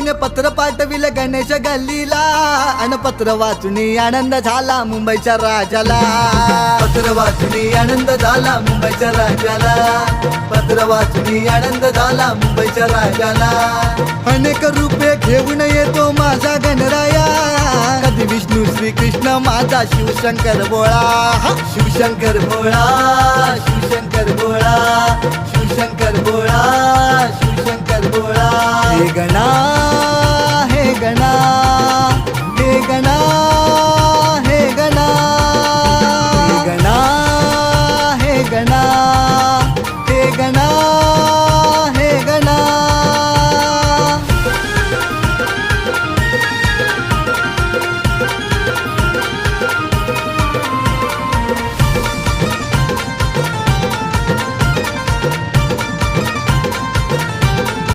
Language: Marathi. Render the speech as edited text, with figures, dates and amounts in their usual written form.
मुंबईने पत्र पाठविले गणेश गल्लीला आणि पत्र वाचून आनंद झाला मुंबईच्या राजाला. पत्र वाचून आनंद झाला मुंबईच्या राजाला. पत्र वाचून आनंद झाला मुंबईच्या राजाला. अनेक रूपे घेऊन येतो माझा गणराया, कधी विष्णू श्रीकृष्ण माझा शिवशंकर भोळा. शिवशंकर भोळा, शिवशंकर भोळा, शिवशंकर भोळा, शिवशंकर